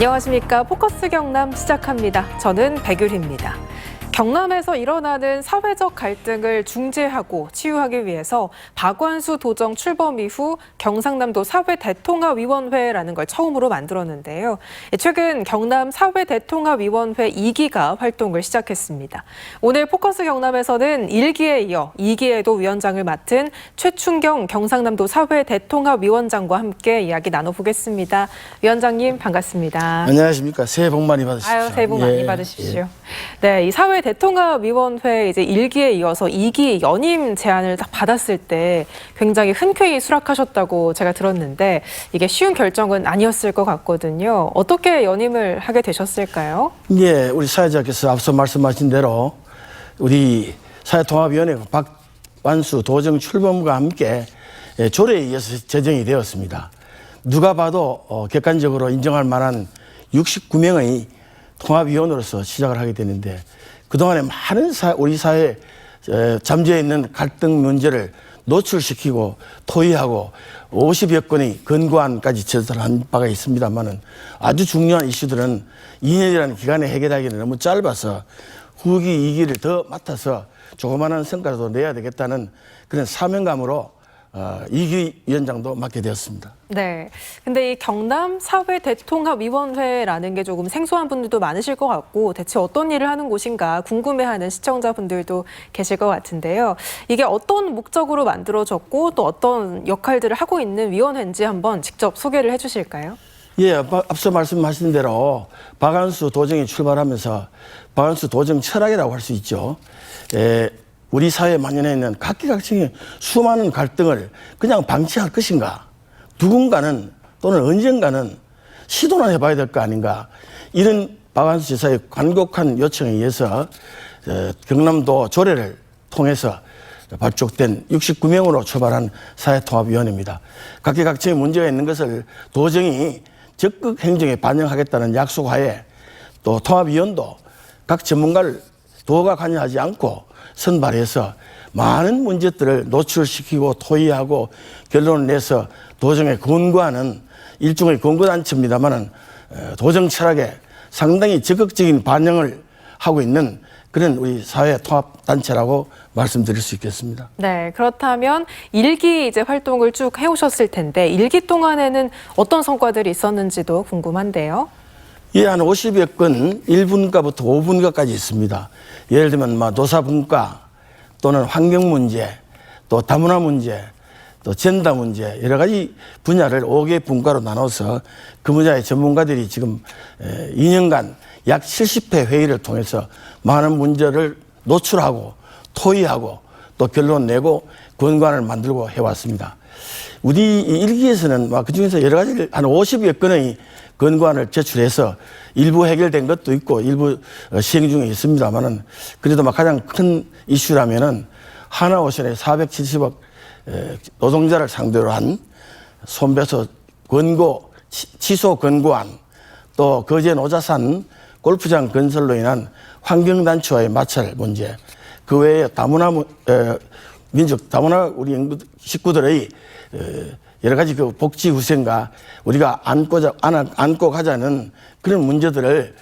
안녕하십니까. 포커스 경남 시작합니다. 저는 백율입니다. 경남에서 일어나는 사회적 갈등을 중재하고 치유하기 위해서 박완수 도정 출범 이후 경상남도 사회대통합위원회라는 걸 처음으로 만들었는데요. 최근 경남 사회대통합위원회 2기가 활동을 시작했습니다. 오늘 포커스 경남에서는 1기에 이어 2기에도 위원장을 맡은 최춘경 경상남도 사회대통합위원장과 함께 이야기 나눠보겠습니다. 위원장님 반갑습니다. 안녕하십니까. 새해 복 많이 받으십시오. 새해 복 많이 받으십시오. 네, 이 사회대통합위원회 이제 1기에 이어서 2기 연임 제안을 딱 받았을 때 굉장히 흔쾌히 수락하셨다고 제가 들었는데 이게 쉬운 결정은 아니었을 것 같거든요. 어떻게 연임을 하게 되셨을까요? 예, 우리 사회자께서 앞서 말씀하신 대로 우리 사회통합위원회 박완수 도정 출범과 함께 조례에 의해서 제정이 되었습니다. 누가 봐도 객관적으로 인정할 만한 69명의 통합위원으로서 시작을 하게 되는데 그동안에 많은 우리 사회에 잠재해 있는 갈등 문제를 노출시키고 토의하고 50여 건의 건고안까지 제출한 바가 있습니다만은 아주 중요한 이슈들은 2년이라는 기간에 해결하기는 너무 짧아서 후기 2기를 더 맡아서 조그마한 성과라도 내야 되겠다는 그런 사명감으로 2기 위원장도 맡게 되었습니다. 네. 근데 이 경남 사회대통합위원회라는 게 조금 생소한 분들도 많으실 것 같고 대체 어떤 일을 하는 곳인가 궁금해하는 시청자분들도 계실 것 같은데요. 이게 어떤 목적으로 만들어졌고 또 어떤 역할들을 하고 있는 위원회인지 한번 직접 소개를 해주실까요? 예, 앞서 말씀하신 대로 박완수 도정이 출발하면서 박완수 도정 철학이라고 할 수 있죠. 우리 사회에 만연해 있는 각기각층의 수많은 갈등을 그냥 방치할 것인가? 누군가는 또는 언젠가는 시도나 해봐야 될 거 아닌가? 이런 박완수 지사의 간곡한 요청에 의해서 경남도 조례를 통해서 발족된 69명으로 출발한 사회통합위원회입니다. 각기각층의 문제가 있는 것을 도정이 적극 행정에 반영하겠다는 약속하에 또 통합위원도 각 전문가를 도가 관여하지 않고 선발해서 많은 문제들을 노출시키고 토의하고 결론을 내서 도정에 권고하는 일종의 권고단체입니다만은 도정 철학에 상당히 적극적인 반영을 하고 있는 그런 우리 사회 통합단체라고 말씀드릴 수 있겠습니다. 네, 그렇다면 1기 이제 활동을 쭉 해오셨을 텐데 1기 동안에는 어떤 성과들이 있었는지도 궁금한데요. 예, 한 50여 건 1분과부터 5분과까지 있습니다. 예를 들면 노사분과 또는 환경 문제, 또 다문화 문제, 또 젠더 문제 여러 가지 분야를 5개 분과로 나눠서 그 분야의 전문가들이 지금 2년간 약 70회 회의를 통해서 많은 문제를 노출하고 토의하고 또 결론 내고 권고안을 만들고 해왔습니다. 우리 1기에서는 그중에서 여러 가지 한 50여 건의 권고안을 제출해서 일부 해결된 것도 있고 일부 시행 중에 있습니다만은 그래도 가장 큰 이슈라면은 하나오션의 470억 노동자를 상대로 한 손배소 권고 취소 권고안 또 거제 노자산 골프장 건설로 인한 환경단체와의 마찰 문제 그 외에 다문화 우리 식구들의 여러 가지 그 복지 후생과 우리가 안고 가자는 그런 문제들을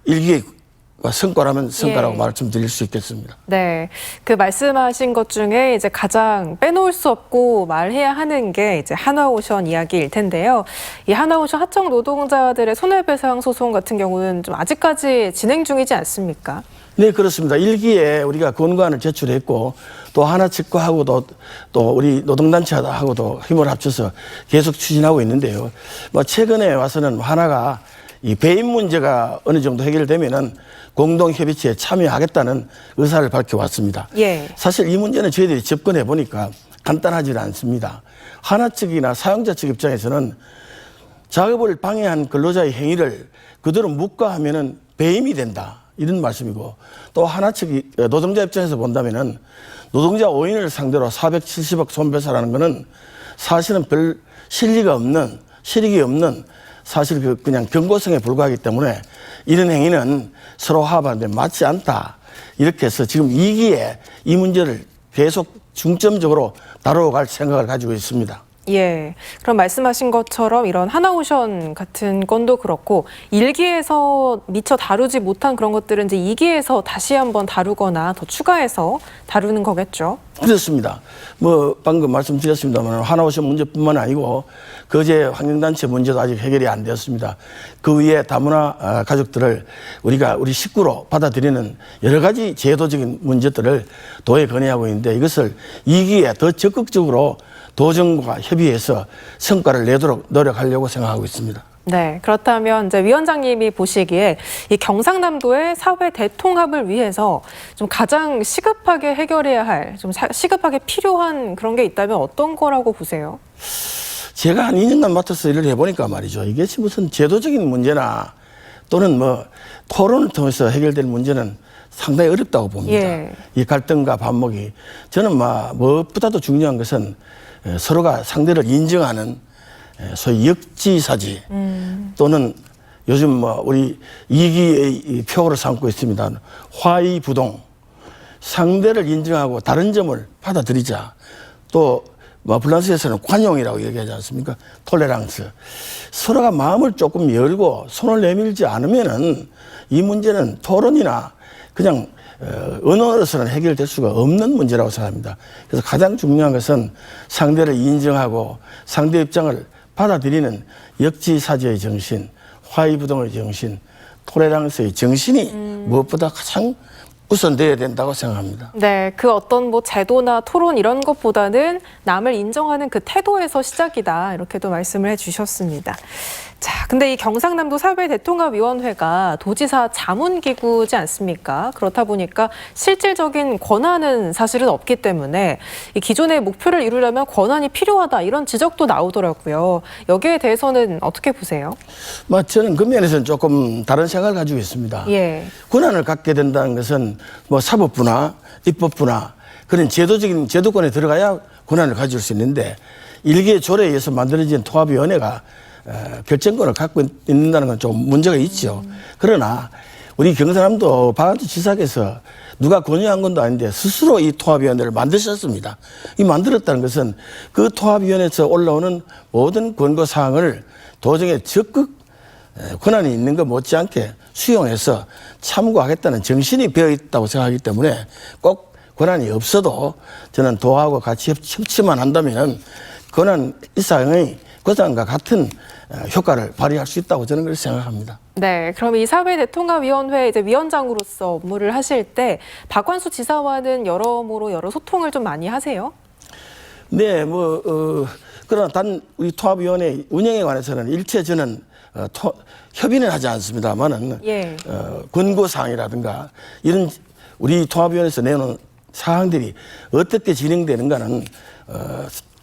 1기의 성과라면 성과라고 말씀드릴 수 있겠습니다. 네, 그 말씀하신 것 중에 이제 가장 빼놓을 수 없고 말해야 하는 게 이제 한화오션 이야기일 텐데요. 이 한화오션 하청 노동자들의 손해배상 소송 같은 경우는 좀 아직까지 진행 중이지 않습니까? 네, 그렇습니다. 1기에 우리가 권고안을 제출했고 또 하나 측과하고도 또 우리 노동단체하고도 힘을 합쳐서 계속 추진하고 있는데요. 최근에 와서는 하나가 이 배임 문제가 어느 정도 해결되면은 공동협의체에 참여하겠다는 의사를 밝혀왔습니다. 예. 사실 이 문제는 저희들이 접근해 보니까 간단하지 않습니다. 하나 측이나 사용자 측 입장에서는 작업을 방해한 근로자의 행위를 그대로 묵과하면은 배임이 된다. 이런 말씀이고 또 하나 측이 노동자 입장에서 본다면은 노동자 5인을 상대로 470억 손배사라는 것은 사실은 별 실익이 없는 사실 그냥 경고성에 불과하기 때문에 이런 행위는 서로 화합하는데 맞지 않다. 이렇게 해서 지금 2기에 이 문제를 계속 중점적으로 다뤄갈 생각을 가지고 있습니다. 예. 그럼 말씀하신 것처럼 이런 하나오션 같은 건도 그렇고 1기에서 미처 다루지 못한 그런 것들은 이제 2기에서 다시 한번 다루거나 더 추가해서 다루는 거겠죠. 그렇습니다. 뭐 방금 말씀드렸습니다만 하나오션 문제뿐만 아니고 거제 환경단체 문제도 아직 해결이 안 되었습니다. 그 위에 다문화 가족들을 우리 식구로 받아들이는 여러 가지 제도적인 문제들을 도에 건의하고 있는데 이것을 2기에 더 적극적으로 도정과 협의해서 성과를 내도록 노력하려고 생각하고 있습니다. 네, 그렇다면 이제 위원장님이 보시기에 이 경상남도의 사회 대통합을 위해서 좀 가장 시급하게 해결해야 할, 좀 시급하게 필요한 그런 게 있다면 어떤 거라고 보세요? 제가 한 2년간 맡아서 일을 해보니까 말이죠. 이게 무슨 제도적인 문제나 또는 뭐 토론을 통해서 해결될 문제는 상당히 어렵다고 봅니다. 예. 이 갈등과 반목이. 저는 무엇보다도 중요한 것은 서로가 상대를 인정하는 소위 역지사지 또는 요즘 우리 이기의 표어를 삼고 있습니다. 화의부동. 상대를 인정하고 다른 점을 받아들이자. 또 프랑스에서는 관용이라고 얘기하지 않습니까? 톨레랑스. 서로가 마음을 조금 열고 손을 내밀지 않으면은 이 문제는 토론이나 그냥 언어로서는 해결될 수가 없는 문제라고 생각합니다. 그래서 가장 중요한 것은 상대를 인정하고 상대 입장을 받아들이는 역지사지의 정신, 화의부동의 정신, 톨레랑스의 정신이 무엇보다 가장 우선돼야 된다고 생각합니다. 네, 그 어떤 뭐 제도나 토론 이런 것보다는 남을 인정하는 그 태도에서 시작이다 이렇게도 말씀을 해주셨습니다. 자, 근데 이 경상남도 사회대통합위원회가 도지사 자문기구지 않습니까? 그렇다 보니까 실질적인 권한은 사실은 없기 때문에 이 기존의 목표를 이루려면 권한이 필요하다 이런 지적도 나오더라고요. 여기에 대해서는 어떻게 보세요? 저는 그 면에서는 조금 다른 생각을 가지고 있습니다. 예. 권한을 갖게 된다는 것은 사법부나 입법부나 그런 제도적인 제도권에 들어가야 권한을 가질 수 있는데 일개 조례에 의해서 만들어진 통합위원회가 결정권을 갖고 있는다는 건 좀 문제가 있죠. 그러나 우리 경상남도 박한수 지사께서 누가 권유한 것도 아닌데 스스로 이 통합위원회를 만드셨습니다. 이 만들었다는 것은 그 통합위원회에서 올라오는 모든 권고사항을 도정에 적극 권한이 있는 것 못지않게 수용해서 참고하겠다는 정신이 배어 있다고 생각하기 때문에 꼭 권한이 없어도 저는 도하고 같이 협치만 한다면 권한 일상의 권한과 같은 효과를 발휘할 수 있다고 저는 그렇게 생각합니다. 네, 그럼 이 사회대통합위원회 이제 위원장으로서 업무를 하실 때 박완수 지사와는 여러모로 여러 소통을 좀 많이 하세요? 네, 그러나 단 우리 통합위원회 운영에 관해서는 일체 저는 협의는 하지 않습니다만은 예. 권고사항이라든가 이런 우리 통합위원회에서 내놓은 사항들이 어떻게 진행되는가는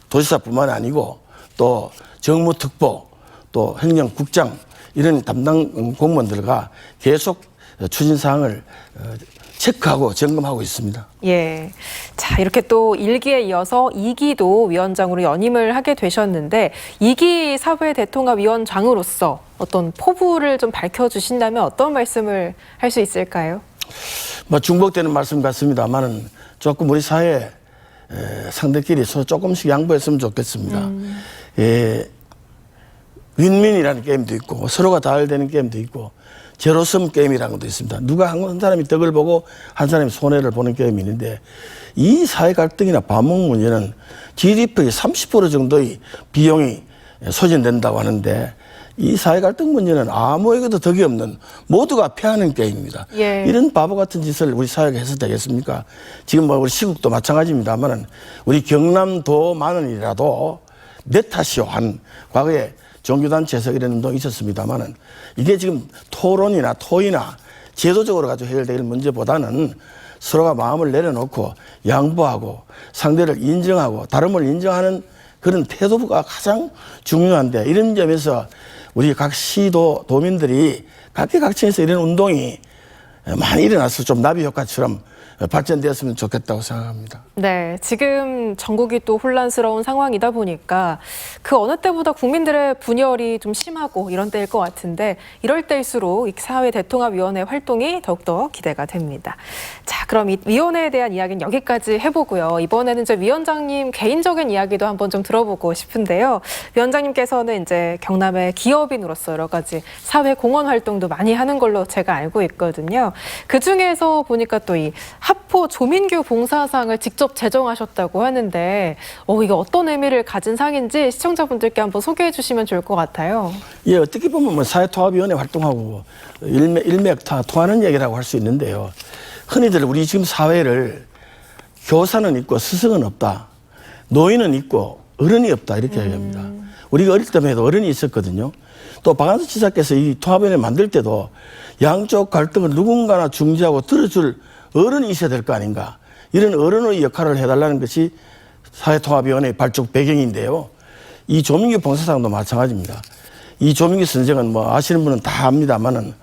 도지사뿐만 아니고 또 정무특보 또 행정국장 이런 담당 공무원들과 계속 추진사항을 체크하고 점검하고 있습니다. 예. 자, 이렇게 또 1기에 이어서 2기도 위원장으로 연임을 하게 되셨는데 2기 사회대통합위원장으로서 어떤 포부를 좀 밝혀주신다면 어떤 말씀을 할 수 있을까요? 중복되는 말씀 같습니다만은 조금 우리 사회 상대끼리 서로 조금씩 양보했으면 좋겠습니다. 윈윈이라는 게임도 있고 서로가 잘 되는 게임도 있고 제로섬 게임이라는 것도 있습니다. 누가 한 사람이 덕을 보고 한 사람이 손해를 보는 게임이 있는데 이 사회 갈등이나 반목 문제는 GDP의 30% 정도의 비용이 소진된다고 하는데 이 사회 갈등 문제는 아무에게도 덕이 없는 모두가 패하는 게임입니다. 예. 이런 바보 같은 짓을 우리 사회가 해서 되겠습니까? 지금 우리 시국도 마찬가지입니다만은 우리 경남도만은이라도 내 탓이요 한 과거에 종교단체에서 이런 운동이 있었습니다만은 이게 지금 토론이나 토의나 제도적으로 가지고 해결될 문제보다는 서로가 마음을 내려놓고 양보하고 상대를 인정하고 다름을 인정하는 그런 태도가 가장 중요한데 이런 점에서 우리 각 시도 도민들이 각계각층에서 이런 운동이 많이 일어나서 좀 나비 효과처럼 발전되었으면 좋겠다고 생각합니다. 네, 지금 전국이 또 혼란스러운 상황이다 보니까 그 어느 때보다 국민들의 분열이 좀 심하고 이런 때일 것 같은데 이럴 때일수록 이 사회 대통합위원회 활동이 더욱더 기대가 됩니다. 자, 그럼 이 위원회에 대한 이야기는 여기까지 해보고요. 이번에는 이제 위원장님 개인적인 이야기도 한번 좀 들어보고 싶은데요. 위원장님께서는 이제 경남의 기업인으로서 여러 가지 사회 공헌 활동도 많이 하는 걸로 제가 알고 있거든요. 그 중에서 보니까 또 이 하포 조민규 봉사상을 직접 제정하셨다고 하는데 이게 어떤 의미를 가진 상인지 시청자분들께 한번 소개해 주시면 좋을 것 같아요. 예, 어떻게 보면 뭐 사회통합위원회 활동하고 일맥 다 통하는 얘기라고 할 수 있는데요. 흔히들 우리 지금 사회를 교사는 있고 스승은 없다. 노인은 있고 어른이 없다. 이렇게 얘기합니다. 우리가 어릴 때만 해도 어른이 있었거든요. 또 박한수 지사께서 이 통합위원회 만들 때도 양쪽 갈등을 누군가나 중재하고 들어줄 어른이 있어야 될 거 아닌가. 이런 어른의 역할을 해달라는 것이 사회통합위원회의 발족 배경인데요. 이 조민규 봉사상도 마찬가지입니다. 이 조민규 선생은 뭐 아시는 분은 다 압니다만은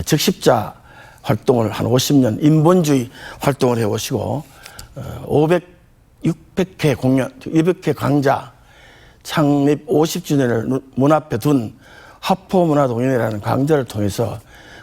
적십자 활동을 한 50년 인본주의 활동을 해오시고 600회 공연, 200회 강좌 창립 50주년을 문 앞에 둔 하포문화동인회라는 강좌를 통해서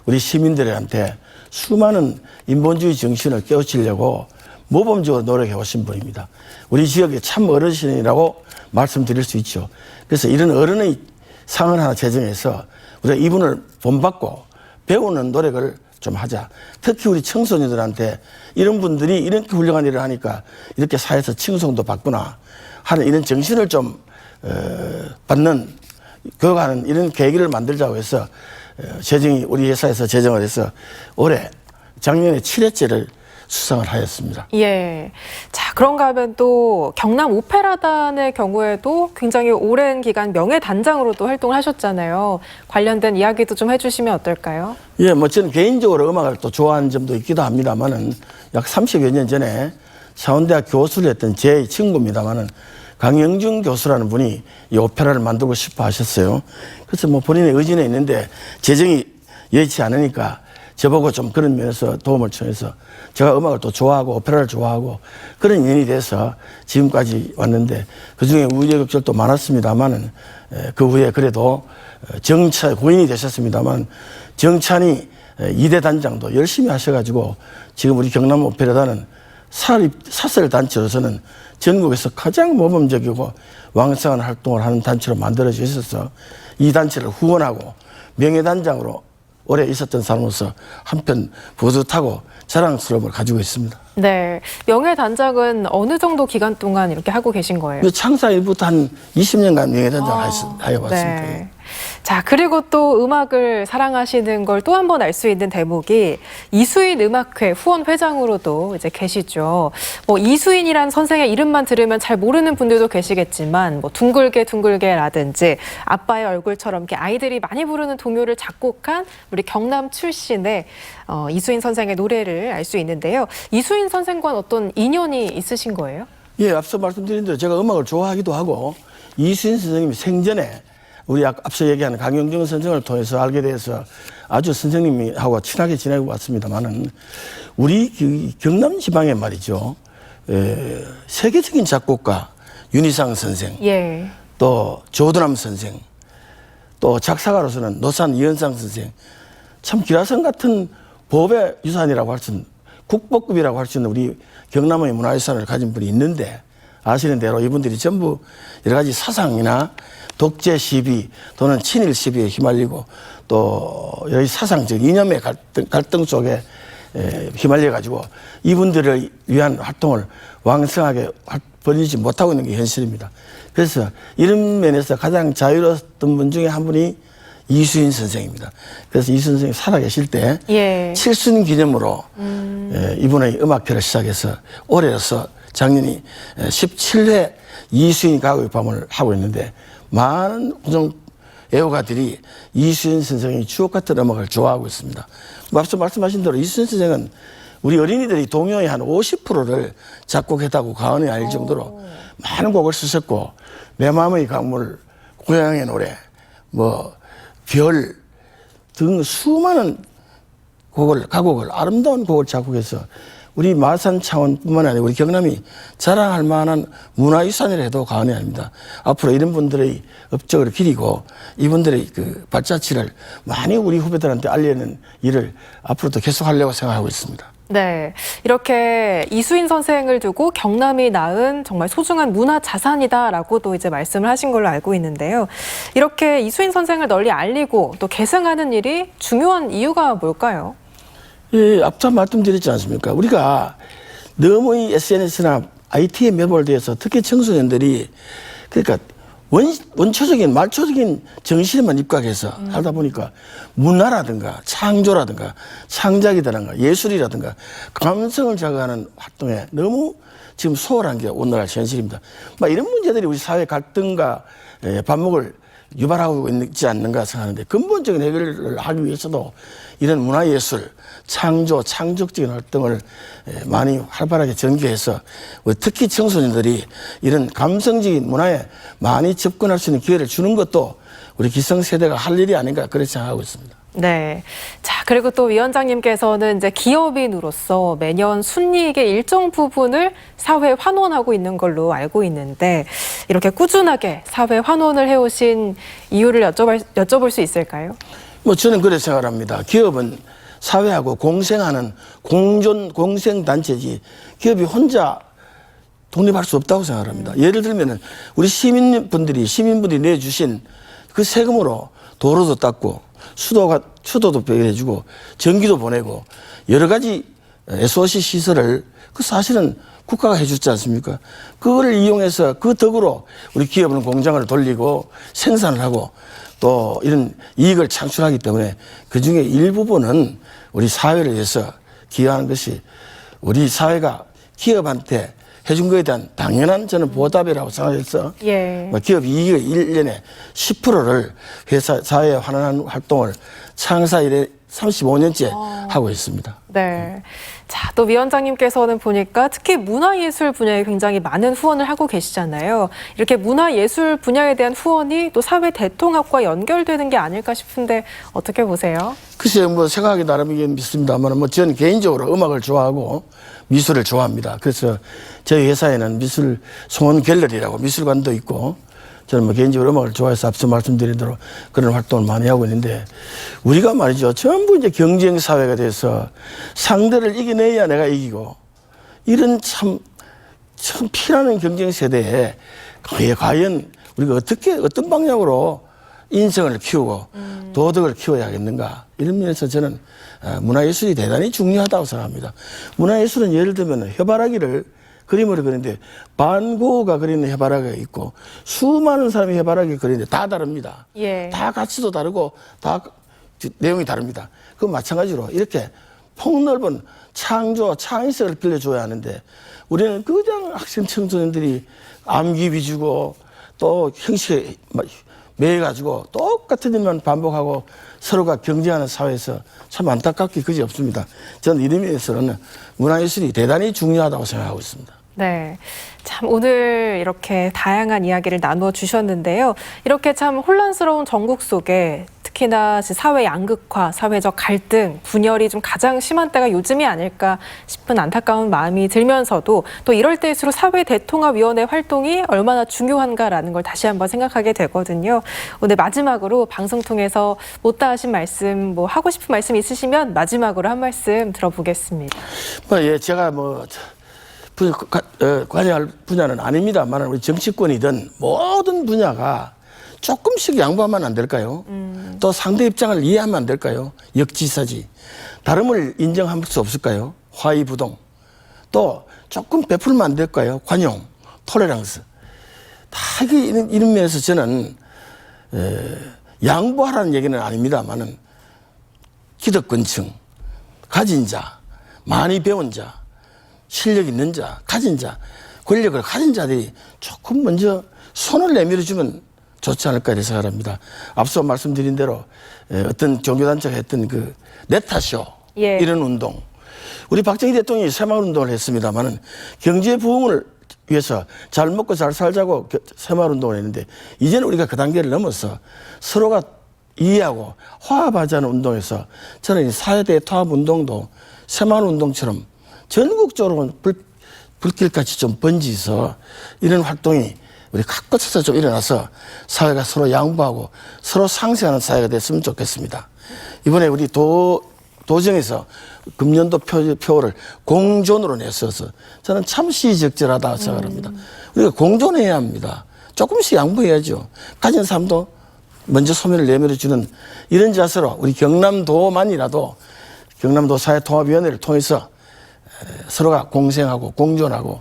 우리 시민들한테 수많은 인본주의 정신을 깨우치려고 모범적으로 노력해 오신 분입니다. 우리 지역의 참 어르신이라고 말씀드릴 수 있죠. 그래서 이런 어른의 상을 하나 제정해서 우리가 이분을 본받고 배우는 노력을 좀 하자. 특히 우리 청소년들한테 이런 분들이 이렇게 훌륭한 일을 하니까 이렇게 사회에서 칭송도 받구나 하는 이런 정신을 좀 받는 교육하는 이런 계기를 만들자고 해서 우리 회사에서 제정을 해서 올해 작년에 7회째를 수상을 하였습니다. 예. 자, 그런가 하면 또 경남 오페라단의 경우에도 굉장히 오랜 기간 명예단장으로도 활동을 하셨잖아요. 관련된 이야기도 좀 해주시면 어떨까요? 예, 뭐 저는 개인적으로 음악을 또 좋아하는 점도 있기도 합니다만은 약 30여 년 전에 차원대학 교수를 했던 제 친구입니다만은 강영준 교수라는 분이 이 오페라를 만들고 싶어 하셨어요. 그래서 뭐 본인의 의지는 있는데 재정이 여의치 않으니까 저보고 좀 그런 면에서 도움을 청해서 제가 음악을 또 좋아하고 오페라를 좋아하고 그런 인연이 돼서 지금까지 왔는데 그중에 우여곡절도 많았습니다만은 그 후에 그래도 고인이 되셨습니다만 정찬이 2대 단장도 열심히 하셔가지고 지금 우리 경남 오페라단은 사설 단체로서는 전국에서 가장 모범적이고 왕성한 활동을 하는 단체로 만들어져 있어서 이 단체를 후원하고 명예단장으로 오래 있었던 사람으로서 한편 뿌듯하고 자랑스러움을 가지고 있습니다. 네. 명예단장은 어느 정도 기간 동안 이렇게 하고 계신 거예요? 창사 일부터 한 20년간 명예단장을 하여왔습니다. 네. 자, 그리고 또 음악을 사랑하시는 걸 또 한 번 알 수 있는 대목이 이수인 음악회 후원 회장으로도 이제 계시죠. 뭐 이수인이란 선생의 이름만 들으면 잘 모르는 분들도 계시겠지만 뭐 둥글게라든지 아빠의 얼굴처럼 이렇게 아이들이 많이 부르는 동요를 작곡한 우리 경남 출신의 이수인 선생의 노래를 알 수 있는데요. 이수인 선생과는 어떤 인연이 있으신 거예요? 예, 앞서 말씀드린 대로 제가 음악을 좋아하기도 하고 이수인 선생님이 생전에 우리 앞서 얘기한 강영준 선생을 통해서 알게 돼서 아주 선생님하고 친하게 지내고 왔습니다만은 우리 경남 지방에 말이죠. 세계적인 작곡가 윤희상 선생, 예. 또 조드남 선생, 또 작사가로서는 노산 이현상 선생, 참 기라성 같은 보배 유산이라고 할 수 있는 국보급이라고 할 수 있는 우리 경남의 문화유산을 가진 분이 있는데 아시는 대로 이분들이 전부 여러 가지 사상이나 독재 시비 또는 친일 시비에 휘말리고 또 여러 가지 사상적 이념의 갈등 속에 휘말려 가지고 이분들을 위한 활동을 왕성하게 벌이지 못하고 있는 게 현실입니다. 그래서 이런 면에서 가장 자유로웠던 분 중에 한 분이 이수인 선생입니다. 그래서 이 선생이 살아계실 때 예. 7순 기념으로 이분의 음악회를 시작해서 올해로서 작년이 17회 이수인 가요의 밤을 하고 있는데 많은 고정 애호가들이 이수인 선생의 주옥 같은 음악을 좋아하고 있습니다. 앞서 말씀하신 대로 이수인 선생은 우리 어린이들이 동요의 한 50%를 작곡했다고 과언이 아닐 정도로 많은 곡을 쓰셨고 내 마음의 강물, 고향의 노래, 뭐 별 등 수많은 가곡을 아름다운 곡을 작곡해서 우리 마산 창원뿐만 아니라 우리 경남이 자랑할 만한 문화유산이라 해도 과언이 아닙니다. 앞으로 이런 분들의 업적을 기리고 이분들의 그 발자취를 많이 우리 후배들한테 알리는 일을 앞으로도 계속하려고 생각하고 있습니다. 네, 이렇게 이수인 선생을 두고 경남이 낳은 정말 소중한 문화 자산이다라고도 이제 말씀을 하신 걸로 알고 있는데요. 이렇게 이수인 선생을 널리 알리고 또 계승하는 일이 중요한 이유가 뭘까요? 예, 앞서 말씀드렸지 않습니까? 우리가 너무 이 SNS나 IT에 매몰돼서 특히 청소년들이 그러니까 원초적인 말초적인 정신에만 입각해서 하다 보니까 문화라든가 창조라든가 창작이라든가 예술이라든가 감성을 자극하는 활동에 너무 지금 소홀한 게 오늘날 현실입니다. 막 이런 문제들이 우리 사회 갈등과 반목을 유발하고 있지 않는가 생각하는데 근본적인 해결을 하기 위해서도 이런 문화예술, 창조, 창작적인 활동을 많이 활발하게 전개해서 특히 청소년들이 이런 감성적인 문화에 많이 접근할 수 있는 기회를 주는 것도 우리 기성세대가 할 일이 아닌가 그렇게 생각하고 있습니다. 네. 자, 그리고 또 위원장님께서는 이제 기업인으로서 매년 순이익의 일정 부분을 사회에 환원하고 있는 걸로 알고 있는데 이렇게 꾸준하게 사회 환원을 해오신 이유를 여쭤볼 수 있을까요? 뭐 저는 그렇게 생각합니다. 기업은 사회하고 공생하는 공생단체지 기업이 혼자 독립할 수 없다고 생각합니다. 예를 들면 우리 시민분들이 내주신 그 세금으로 도로도 닦고 수도도 배려해주고 전기도 보내고 여러 가지 SOC 시설을 그 사실은 국가가 해주지 않습니까? 그거를 이용해서 그 덕으로 우리 기업은 공장을 돌리고 생산을 하고 또 이런 이익을 창출하기 때문에 그중에 일부분은 우리 사회를 위해서 기여하는 것이 우리 사회가 기업한테 해준 것에 대한 당연한 저는 보답이라고 생각해서 예. 기업 이익의 1년에 10%를 회사 사회에 환원하는 활동을 창사 이래 35년째 하고 있습니다. 네. 자, 또 위원장님께서는 보니까 특히 문화예술 분야에 굉장히 많은 후원을 하고 계시잖아요. 이렇게 문화예술 분야에 대한 후원이 또 사회 대통합과 연결되는 게 아닐까 싶은데 어떻게 보세요? 글쎄요, 뭐 생각하기 나름이긴 믿습니다만, 뭐 저는 개인적으로 음악을 좋아하고 미술을 좋아합니다. 그래서 저희 회사에는 미술 송원 갤러리라고 미술관도 있고, 저는 뭐 개인적으로 음악을 좋아해서 앞서 말씀드린 대로 그런 활동을 많이 하고 있는데, 우리가 말이죠, 전부 이제 경쟁 사회가 돼서 상대를 이겨내야 내가 이기고, 이런 참 피나는 경쟁 세대에 과연 우리가 어떤 방향으로 인성을 키우고 도덕을 키워야 하겠는가, 이런 면에서 저는 문화예술이 대단히 중요하다고 생각합니다. 문화예술은 예를 들면 그림을 그리는데 반고흐가 그리는 해바라기가 있고 수많은 사람이 해바라기 그리는데 다 다릅니다. 예. 다 가치도 다르고 다 내용이 다릅니다. 그 마찬가지로 이렇게 폭넓은 창의성을 빌려줘야 하는데 우리는 그냥 학생 청소년들이 암기 위주고 또 형식에 매여가지고 똑같은 일만 반복하고 서로가 경쟁하는 사회에서 참 안타깝게 그지없습니다. 저는 이런 면에서는 문화예술이 대단히 중요하다고 생각하고 있습니다. 네. 참 오늘 이렇게 다양한 이야기를 나누어 주셨는데요. 이렇게 참 혼란스러운 전국 속에 특히나 사회 양극화, 사회적 갈등, 분열이 좀 가장 심한 때가 요즘이 아닐까 싶은 안타까운 마음이 들면서도 또 이럴 때일수록 사회 대통합위원회 활동이 얼마나 중요한가라는 걸 다시 한번 생각하게 되거든요. 오늘 마지막으로 방송 통해서 못다 하신 말씀, 뭐 하고 싶은 말씀 있으시면 마지막으로 한 말씀 들어보겠습니다. 예, 제가 관여할 분야는 아닙니다만 우리 정치권이든 모든 분야가 조금씩 양보하면 안 될까요? 또 상대 입장을 이해하면 안 될까요? 역지사지. 다름을 인정할 수 없을까요? 화의부동. 또 조금 베풀면 안 될까요? 관용, 톨레랑스. 다 이런 면에서 저는 양보하라는 얘기는 아닙니다만은 기득권층, 가진 자, 많이 배운 자, 실력 있는 자, 가진 자, 권력을 가진 자들이 조금 먼저 손을 내밀어주면 좋지 않을까 이렇게 생각합니다. 앞서 말씀드린 대로 어떤 종교단체가 했던 그 네타쇼, 예. 이런 운동. 우리 박정희 대통령이 새마을운동을 했습니다마는 경제 부흥을 위해서 잘 먹고 잘 살자고 새마을운동을 했는데 이제는 우리가 그 단계를 넘어서 서로가 이해하고 화합하자는 운동에서 저는 이 사회대 통합운동도 새마을운동처럼 전국적으로 불길같이 좀 번지서 이런 활동이 우리 곳곳에서 좀 일어나서 사회가 서로 양보하고 서로 상생하는 사회가 됐으면 좋겠습니다. 이번에 우리 도정에서 금년도 표를 공존으로 냈어서 저는 참 시의적절하다 생각합니다. 우리가 공존해야 합니다. 조금씩 양보해야죠. 가진 사람도 먼저 소면을 내밀어 주는 이런 자세로 우리 경남도만이라도 경남도 사회통합위원회를 통해서 서로가 공생하고 공존하고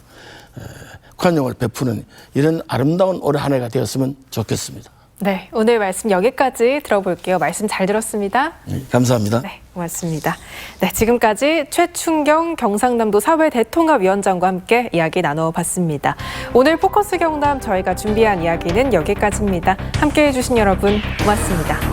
관용을 베푸는 이런 아름다운 올해 한 해가 되었으면 좋겠습니다. 네, 오늘 말씀 여기까지 들어볼게요. 말씀 잘 들었습니다. 네, 감사합니다. 네, 고맙습니다. 네, 지금까지 최춘경 경상남도 사회대통합위원장과 함께 이야기 나눠봤습니다. 오늘 포커스 경남 저희가 준비한 이야기는 여기까지입니다. 함께해 주신 여러분 고맙습니다.